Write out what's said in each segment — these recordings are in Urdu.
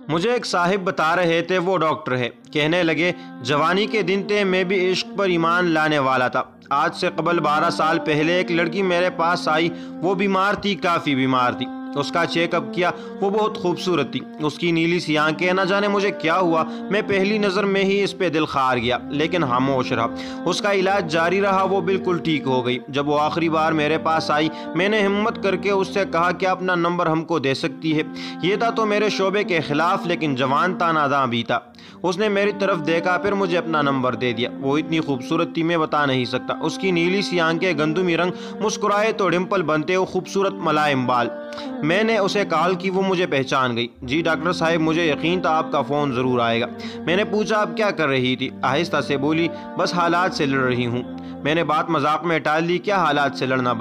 مجھے ایک صاحب بتا رہے تھے، وہ ڈاکٹر ہے، کہنے لگے جوانی کے دن تھے، میں بھی عشق پر ایمان لانے والا تھا۔ آج سے قبل 12 سال پہلے ایک لڑکی میرے پاس آئی، وہ بیمار تھی، کافی بیمار تھی۔ اس کا چیک اپ کیا، وہ بہت خوبصورت تھی، اس کی نیلی سی آنکھیں، نہ جانے مجھے کیا ہوا، میں پہلی نظر میں ہی اس پہ دل خار گیا، لیکن خاموش رہا۔ اس کا علاج جاری رہا، وہ بالکل ٹھیک ہو گئی۔ جب وہ آخری بار میرے پاس آئی، میں نے ہمت کر کے اس سے کہا کہ اپنا نمبر ہم کو دے سکتی ہے۔ یہ تھا تو میرے شعبے کے خلاف، لیکن جوان تھا، ناداں بھی تھا۔ اس نے میری طرف دیکھا، پھر مجھے اپنا نمبر دے دیا۔ وہ اتنی خوبصورت تھی، میں بتا نہیں سکتا۔ اس کی نیلی سی آنکھیں، گندمی رنگ، مسکرائے تو ڈمپل بنتے، وہ خوبصورت ملائم بال۔ میں نے اسے کال کی، وہ مجھے پہچان گئی۔ جی ڈاکٹر صاحب، مجھے یقین تھا آپ کا فون ضرور آئے گا۔ میں نے پوچھا آپ کیا کر رہی تھی؟ آہستہ سے بولی، بس حالات سے لڑ رہی ہوں۔ میں نے بات مذاق میں ٹال دی، کیا حالات سے لڑنا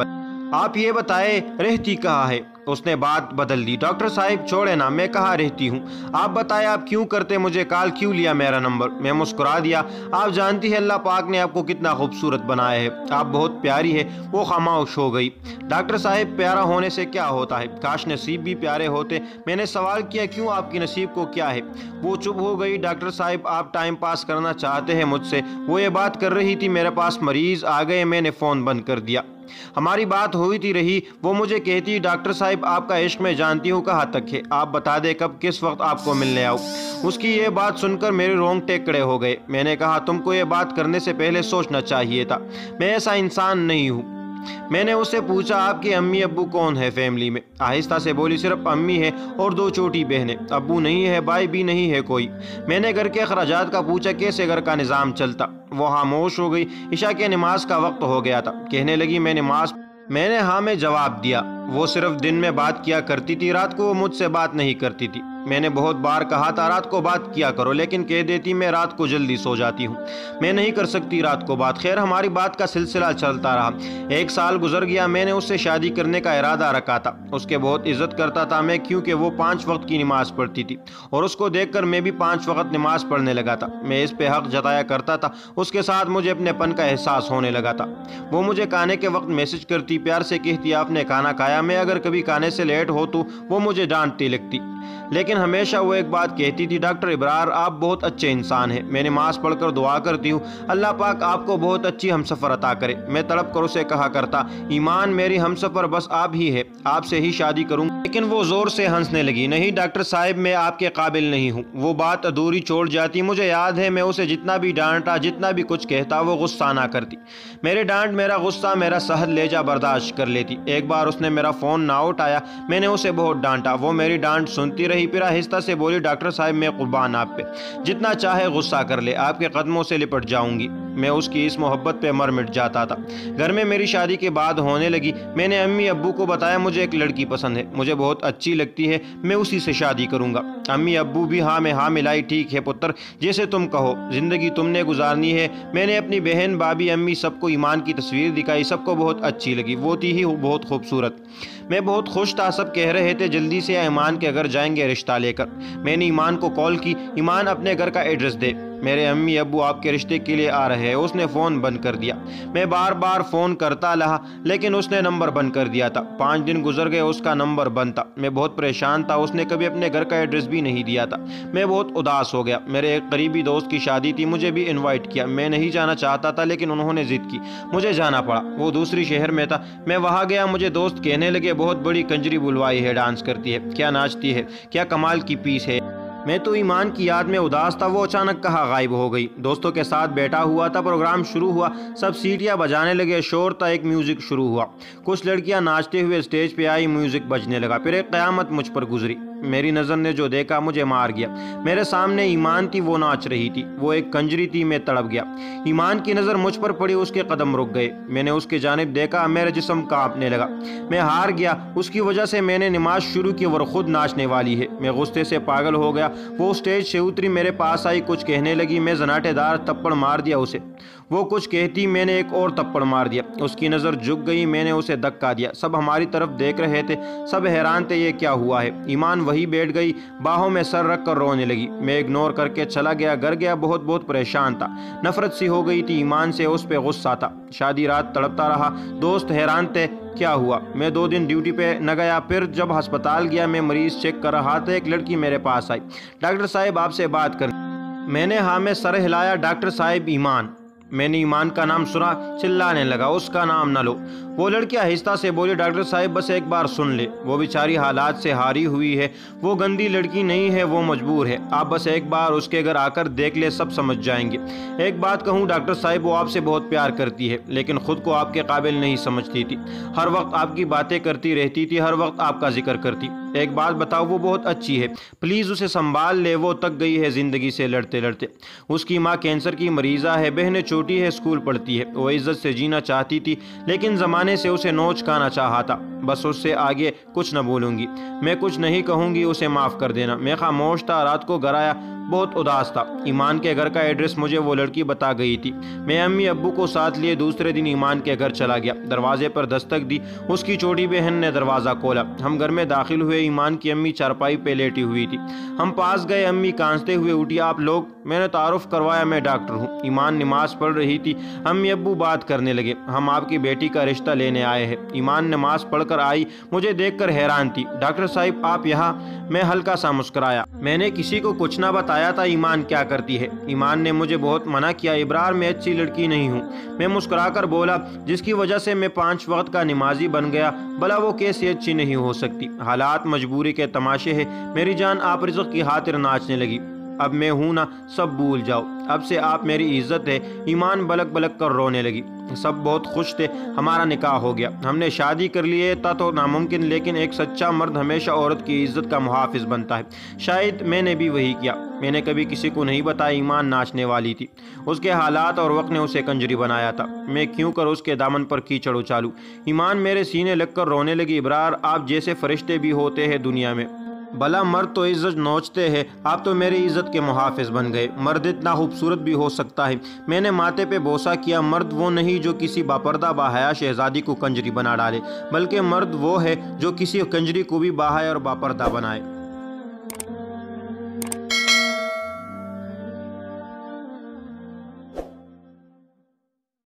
آپ یہ بتائے رہتی کہاں ہے؟ اس نے بات بدل دی، ڈاکٹر صاحب چھوڑے نا، میں کہاں رہتی ہوں؟ آپ بتائے آپ کیوں کرتے، مجھے کال کیوں لیا میرا نمبر؟ میں مسکرا دیا، آپ جانتی ہے اللہ پاک نے آپ کو کتنا خوبصورت بنایا ہے، آپ بہت پیاری ہے۔ وہ خاموش ہو گئی۔ ڈاکٹر صاحب پیارا ہونے سے کیا ہوتا ہے؟ کاش نصیب بھی پیارے ہوتے۔ میں نے سوال کیا، کیوں، آپ کی نصیب کو کیا ہے؟ وہ چپ ہو گئی۔ ڈاکٹر صاحب آپ ٹائم پاس کرنا چاہتے ہیں مجھ سے؟ وہ یہ بات کر رہی تھی، میرے پاس مریض آ گئے، میں نے فون بند کر دیا۔ ہماری بات ہوئی تھی رہی، وہ مجھے کہتی، ڈاکٹر صاحب آپ کا عشق میں جانتی ہوں کہاں تک ہے، آپ بتا دے کب کس وقت آپ کو ملنے آؤ۔ اس کی یہ بات سن کر میرے رونگٹے کھڑے ہو گئے۔ میں نے کہا تم کو یہ بات کرنے سے پہلے سوچنا چاہیے تھا، میں ایسا انسان نہیں ہوں۔ میں نے اس سے پوچھا آپ کے امی ابو کون ہے فیملی میں؟ آہستہ سے بولی، صرف امی ہے اور 2 چھوٹی بہنیں، ابو نہیں ہے، بھائی بھی نہیں ہے کوئی۔ میں نے گھر کے اخراجات کا پوچھا، کیسے گھر کا نظام چلتا؟ وہ خاموش ہو گئی۔ عشاء کے نماز کا وقت ہو گیا تھا، کہنے لگی میں نے ہاں میں جواب دیا۔ وہ صرف دن میں بات کیا کرتی تھی، رات کو وہ مجھ سے بات نہیں کرتی تھی۔ میں نے بہت بار کہا تھا رات کو بات کیا کرو، لیکن کہہ دیتی میں رات کو جلدی سو جاتی ہوں، میں نہیں کر سکتی رات کو بات۔ خیر ہماری بات کا سلسلہ چلتا رہا۔ 1 سال گزر گیا، میں نے اس سے شادی کرنے کا ارادہ رکھا تھا۔ اس کے بہت عزت کرتا تھا میں، کیونکہ وہ 5 وقت کی نماز پڑھتی تھی، اور اس کو دیکھ کر میں بھی 5 وقت نماز پڑھنے لگا تھا۔ میں اس پہ حق جتایا کرتا تھا، اس کے ساتھ مجھے اپنے پن کا احساس ہونے لگا تھا۔ وہ مجھے کھانے کے وقت میسج کرتی، پیار سے کہتی آپ نے کھانا کھایا؟ میں اگر کبھی کھانے سے لیٹ ہو تو وہ مجھے ڈانٹتی لگتی، لیکن ہمیشہ وہ ایک بات کہتی تھی، ڈاکٹر ابرار آپ بہت اچھے انسان ہیں۔ میں نماز پڑھ کر دعا کرتی ہوں، اللہ پاک آپ کو بہت اچھی ہمسفر عطا کرے۔ میں تڑپ کر اسے کہا کرتا، ایمان میری ہمسفر بس آپ ہی ہے، آپ سے ہی شادی کروں گا۔ لیکن وہ زور سے ہنسنے لگی، نہیں ڈاکٹر صاحب میں آپ کے قابل نہیں ہوں۔ وہ بات ادھوری چھوڑ جاتی۔ مجھے یاد ہے میں اسے جتنا بھی ڈانٹا، جتنا بھی کچھ کہتا، وہ غصہ نہ کرتی۔ میرے ڈانٹ، میرا غصہ، میرا سہل لہجہ برداشت کر لیتی۔ ایک بار اس نے میرا فون نہ اٹھایا، میں نے اسے بہت ڈانٹا، وہ میری ڈانٹ سنتی رہی، پھر آہستہ سے بولی، ڈاکٹر صاحب میں قربان آپ پہ، جتنا چاہے غصہ کر لے، آپ کے قدموں سے لپٹ جاؤں گی۔ میں اس کی اس محبت پہ مر مٹ جاتا تھا۔ گھر میں میری شادی کے بعد ہونے لگی، میں نے امی ابو کو بتایا مجھے ایک لڑکی پسند ہے، مجھے بہت اچھی لگتی ہے، میں اسی سے شادی کروں گا۔ امی ابو بھی ہاں میں ہاں ملائی، ٹھیک ہے پتر جیسے تم کہو، زندگی تم نے گزارنی ہے۔ میں نے اپنی بہن، بھابھی، امی سب کو ایمان کی تصویر دکھائی، سب کو بہت اچھی لگی، وہ تھی ہی بہت خوبصورت۔ میں بہت خوش تھا، سب کہہ رہے تھے جلدی سے ایمان کے گھر جائیں گے رشتہ لے کر۔ میں نے ایمان کو کال کی، ایمان اپنے گھر کا ایڈریس دے، میرے امی ابو آپ کے رشتے کے لیے آ رہے ہیں۔ اس نے فون بند کر دیا۔ میں بار بار فون کرتا رہا، لیکن اس نے نمبر بند کر دیا تھا۔ 5 دن گزر گئے، اس کا نمبر بند تھا۔ میں بہت پریشان تھا، اس نے کبھی اپنے گھر کا ایڈریس بھی نہیں دیا تھا۔ میں بہت اداس ہو گیا۔ میرے ایک قریبی دوست کی شادی تھی، مجھے بھی انوائٹ کیا، میں نہیں جانا چاہتا تھا، لیکن انہوں نے ضد کی، مجھے جانا پڑا۔ وہ دوسری شہر میں تھا، میں وہاں گیا۔ مجھے دوست کہنے لگے بہت بڑی کنجری بلوائی ہے، ڈانس کرتی ہے، کیا ناچتی ہے، کیا کمال کی پیس ہے۔ میں تو ایمان کی یاد میں اداس تھا، وہ اچانک کہاں غائب ہو گئی۔ دوستوں کے ساتھ بیٹھا ہوا تھا، پروگرام شروع ہوا، سب سیٹیاں بجانے لگے، شور تھا، ایک میوزک شروع ہوا، کچھ لڑکیاں ناچتے ہوئے اسٹیج پہ آئی، میوزک بجنے لگا، پھر ایک قیامت مجھ پر گزری۔ میری نظر نے جو دیکھا مجھے مار گیا۔ میرے سامنے ایمان تھی، وہ ناچ رہی تھی، وہ ایک کنجری تھی، میں تڑپ گیا۔ ایمان کی نظر مجھ پر پڑی، اس کے قدم رک گئے، میں نے اس کی جانب دیکھا، میرا جسم کانپنے لگا، میں ہار گیا۔ اس کی وجہ سے میں نے نماز شروع کی، وہ خود ناچنے والی ہے، میں غصے سے پاگل ہو گیا۔ وہ اسٹیج سے اتری، میرے پاس آئی، کچھ کہنے لگی، میں زناٹے دار تھپڑ مار دیا اسے۔ وہ کچھ کہتی، میں نے ایک اور تھپڑ مار دیا، اس کی نظر جھک گئی، میں نے اسے دھکا دیا۔ سب ہماری طرف دیکھ رہے تھے، سب حیران تھے یہ کیا ہوا ہے۔ ایمان وہی بیٹھ گئی، باہوں میں سر رکھ کر رونے لگی۔ میں اگنور کر کے چلا گیا، گھر گیا، بہت پریشان تھا، نفرت سی ہو گئی تھی ایمان سے، اس پہ غصہ تھا۔ شادی رات تڑپتا رہا، دوست حیران تھے، کیا ہوا؟ میں 2 دن ڈیوٹی پہ نہ گیا، پھر جب ہسپتال گیا میں مریض چیک کر رہا تھا، ایک لڑکی میرے پاس آئی، ڈاکٹر صاحب آپ سے بات کرنی۔ میں نے ہاں میں سر ہلایا، ڈاکٹر صاحب ایمان۔ میں نے ایمان کا نام سنا، چلانے لگا اس کا نام نہ لو۔ وہ لڑکی آہستہ سے بولی، ڈاکٹر صاحب بس ایک بار سن لے، وہ بیچاری حالات سے ہاری ہوئی ہے، وہ گندی لڑکی نہیں ہے، وہ مجبور ہے، آپ بس ایک بار اس کے گھر آ کر دیکھ لے، سب سمجھ جائیں گے۔ ایک بات کہوں ڈاکٹر صاحب، وہ آپ سے بہت پیار کرتی ہے لیکن خود کو آپ کے قابل نہیں سمجھتی تھی، ہر وقت آپ کی باتیں کرتی رہتی تھی، ہر وقت آپ کا ذکر کرتی۔ ایک بات بتاؤ، وہ بہت اچھی ہے، پلیز اسے سنبھال لے، وہ تک گئی ہے زندگی سے لڑتے لڑتے۔ اس کی ماں کینسر کی مریضہ ہے، بہنیں چھوٹی ہے، اسکول پڑھتی ہے، وہ عزت سے جینا چاہتی تھی لیکن زمانے سے اسے نوچ کھانا چاہا تھا۔ بس اس سے آگے کچھ نہ بولوں گی، میں کچھ نہیں کہوں گی، اسے معاف کر دینا۔ میں خاموش تھا، رات کو گھر آیا بہت اداس تھا۔ ایمان کے گھر کا ایڈریس مجھے وہ لڑکی بتا گئی تھی۔ میں امی ابو کو ساتھ لیے دوسرے دن ایمان کے گھر چلا گیا، دروازے پر دستک دی، اس کی چھوٹی بہن نے دروازہ کھولا، ہم گھر میں داخل ہوئے، ایمان کی امی چارپائی پہ لیٹی ہوئی تھی، ہم پاس گئے، امی کانستے ہوئے اٹھی، آپ لوگ؟ میں نے تعارف کروایا، میں ڈاکٹر ہوں۔ ایمان نماز پڑھ رہی تھی، امی ابو بات کرنے لگے، ہم آپ کی بیٹی کا رشتہ لینے آئے ہیں۔ ایمان نماز پڑھ کر آئی، مجھے دیکھ کر حیران تھی، ڈاکٹر صاحب آپ یہاں؟ میں ہلکا سا مسکرایا، میں نے کسی کو کچھ نہ بتایا تھا ایمان کیا کرتی ہے، ایمان نے مجھے بہت منع کیا، ابرار میں اچھی لڑکی نہیں ہوں۔ میں مسکرا کر بولا، جس کی وجہ سے میں 5 وقت کا نمازی بن گیا، بھلا وہ کیسے اچھی نہیں ہو سکتی؟ حالات مجبوری کے تماشے ہیں میری جان، آپ رزق کی خاطر ناچنے لگی، اب میں ہوں نا، سب بھول جاؤ، اب سے آپ میری عزت ہے۔ ایمان بلک بلک کر رونے لگی۔ سب بہت خوش تھے، ہمارا نکاح ہو گیا، ہم نے شادی کر لی تھا تو ناممکن، لیکن ایک سچا مرد ہمیشہ عورت کی عزت کا محافظ بنتا ہے، شاید میں نے بھی وہی کیا۔ میں نے کبھی کسی کو نہیں بتایا ایمان ناچنے والی تھی، اس کے حالات اور وقت نے اسے کنجری بنایا تھا، میں کیوں کر اس کے دامن پر کیچڑ اچالوں؟ ایمان میرے سینے لگ کر رونے لگی، ابرار آپ جیسے فرشتے بھی ہوتے ہیں دنیا میں، بھلا مرد تو عزت نوچتے ہیں، آپ تو میری عزت کے محافظ بن گئے۔ مرد اتنا خوبصورت بھی ہو سکتا ہے، میں نے ماتھے پہ بوسہ کیا، مرد وہ نہیں جو کسی باپردہ باحیا شہزادی کو کنجری بنا ڈالے، بلکہ مرد وہ ہے جو کسی کنجری کو بھی باحیا اور باپردہ بنائے۔